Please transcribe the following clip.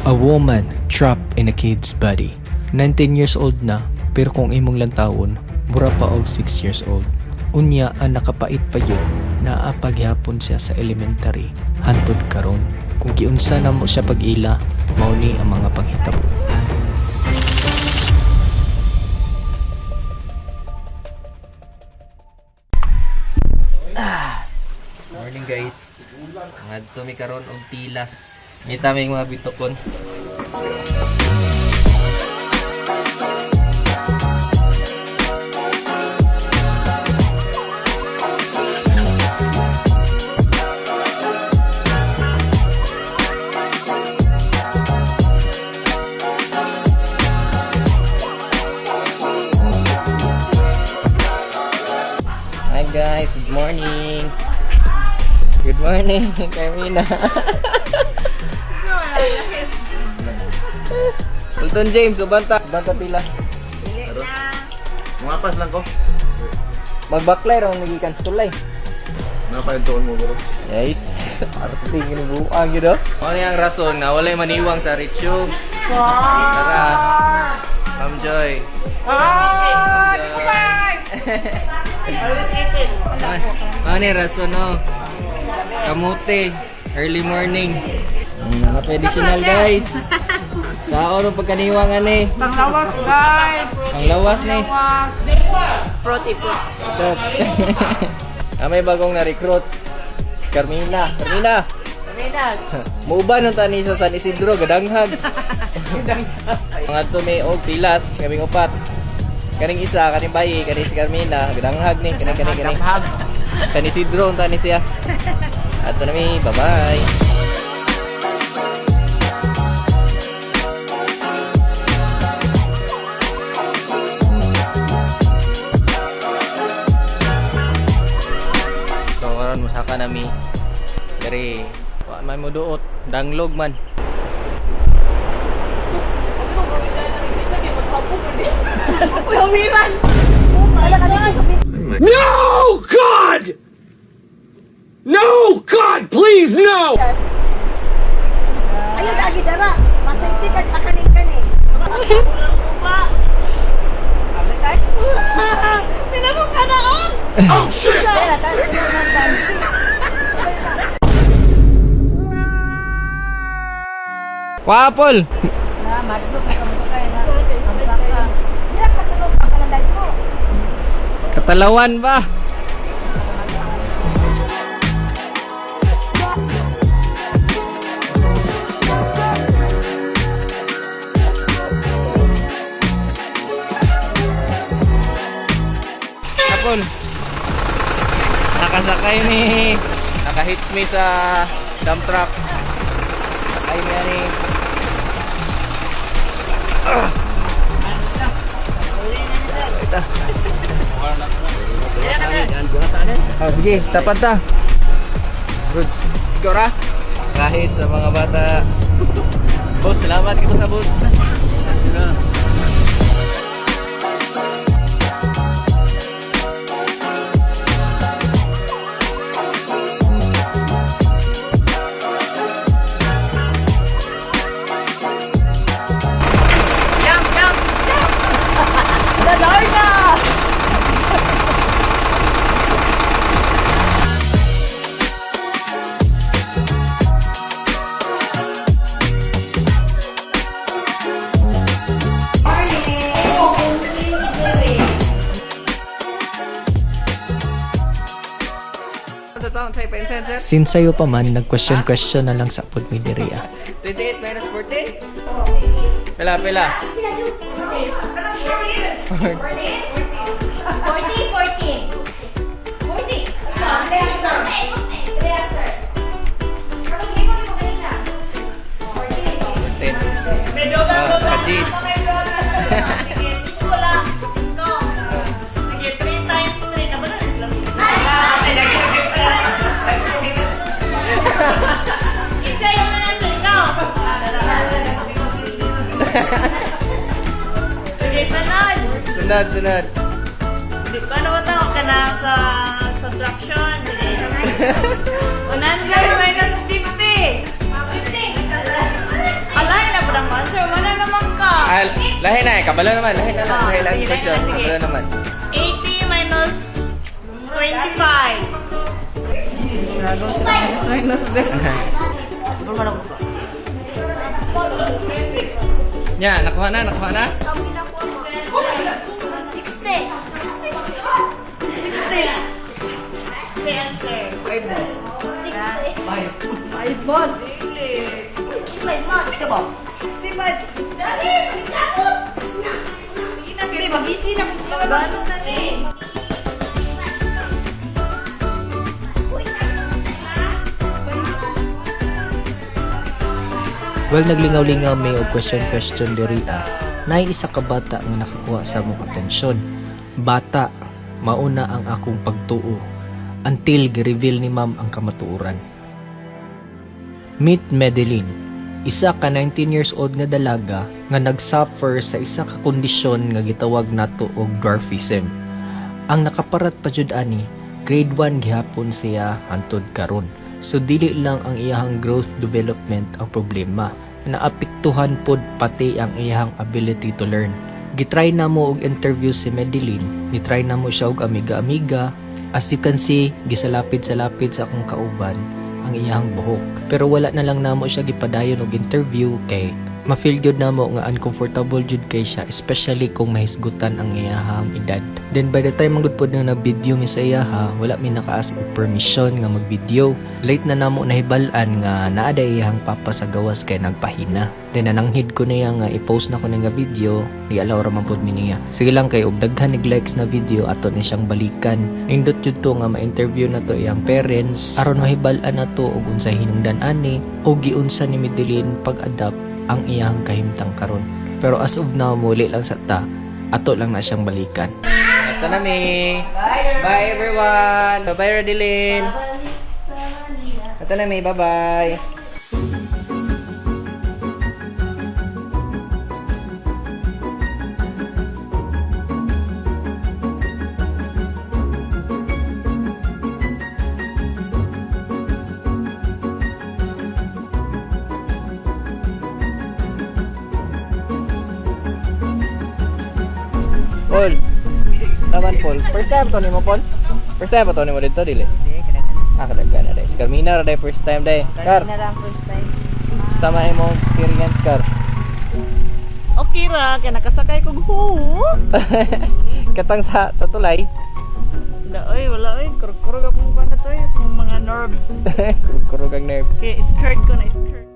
A woman trapped in a kid's body. 19 years old na, pero kung imong lantawon, mura pa og 6 years old. Unya ang nakapait pa yun, naapaghapon siya sa elementary, hantod karon. Kung giunsa na mo siya pag-ila, mauni ang mga panghitabo. Morning guys. Ngadto mi karon og tilas. Ngita mi mga bitokon. Hi guys, good morning. Good morning, Carmina. Sultan James, o banta pila. Mapas lang ko. Magbaklay raw nagikan sa tulay. Napahintuan mo bro. Yes. Arting ginubuang yun, oh. Ano yung rason na walay maniwang sa Richu? Tara. Ma'am Joy. Ano yung rason, no? Kamuti. Early morning. Mga traditional, guys. Sao nung pagkaniwangan eh. Panglawas, guys. Panglawas na eh. Fruity fruit. May bagong na-recruit. Carmina. Carmina. Muuban ng tani sa San Isidro, gadanghag. Mga to may og pilas, kaming upat. Kaning isa, kaning bayi, kaning si Carmina, gadanghag ni, kaning. San Isidro ang tani siya. Ato na mi, bye-bye. Musaka nami dari wa may muduot danglog man. No God! No God, please no! Ayun lagi dara, masaypi ka akaning kani. Pinabok ka na, oh! Oh shit! Kwapol. Na madlok ka mo kay na. Amsaka. Dira ka tulog sa kalandag ko. Katalawan ba? Kapol. Nakasakay ni nakahits me sa dump truck. Sakay mo yan eh. Oh, sige, tapat ta. Goods. Gora. Kahit sa mga bata. Boss, salamat kita sa boss. Since sa'yo pa man, nag-question na lang sa pod mi diriya. 28 minus 14? Pila? 40. 10. Sige, sunod. Sunod. Paano ba tawag ka na sa subtraction? 100 minus 50. 50. Alay, Lahi na, kabalo naman. Lahi na lang. Lahi lang sige, question. sige. Kabalo naman. 80 minus 25. Minus din. Nya, nakuha na. Kami na po mo. 60. 60. The answer. 60. 5 months. 65 months. Ito ba? 65. Dali! Kapot! Sige na, Hindi, mag-easy na kung sila. Paano na ni? Well, naglingaw-lingaw may og question diri Nay isa ka bata nga nakakuha sa mong atensyon. Bata, mauna ang akong pagtuo until gi-reveal ni ma'am ang kamatuoran. Meet Madeline, isa ka 19 years old nga dalaga nga nagsuffer sa isa ka kondisyon nga gitawag nato og dwarfism. Ang nakaparat pa jud ani, grade 1 gihapon siya hangtod karon. So dili lang ang iyahang growth development ang problema, naapektuhan pod pati ang iyahang ability to learn. Gitry na mo og interview si Madeline, gitry na mo siya og amiga-amiga. As you can see, gisalapid-salapid sa akong kauban ang iyahang buhok. Pero wala na lang namo siya gipadayon og interview kay ma-feel gyud namo nga uncomfortable jud kay siya, especially kung mahisgutan ang iyahang edad. Then by the time ang gud pod na video mi sa iyaha, wala mi naka-ask og permission nga mag-video. Late na namo nahibal-an nga naa day iyahang papa sa gawas kay nagpahina. Then nananghid ko niya nga i-post na ko nga video, di alaw ra man pod mi niya. Sige lang kay og daghan nig likes na video ato ni siyang balikan. Nindot jud to nga ma-interview na to iyang parents aron mahibal-an na to og unsay hinungdan ani o giunsa ni Madeline pag-adapt ang iyang kahimtang karon. Pero as of now, muli lang sa ta, ato lang na siyang balikan. Ito na mi. Bye everyone. Bye-bye Rodilyn. Ito na mi. Bye-bye. Paul. Taman Paul. First time to nimo Paul? First time pa to nimo dito dili? Kadaghan na dai. Si Carmina ra dai first time dai. Car. Na lang first time. Basta man imong experience Car. Okay ra, kaya nakasakay kong Katang sa tulay. Wala oy. Kurog-kurog akong pa na to yung mga nerves. Kurog ang nerves. Kaya skirt ko na skirt.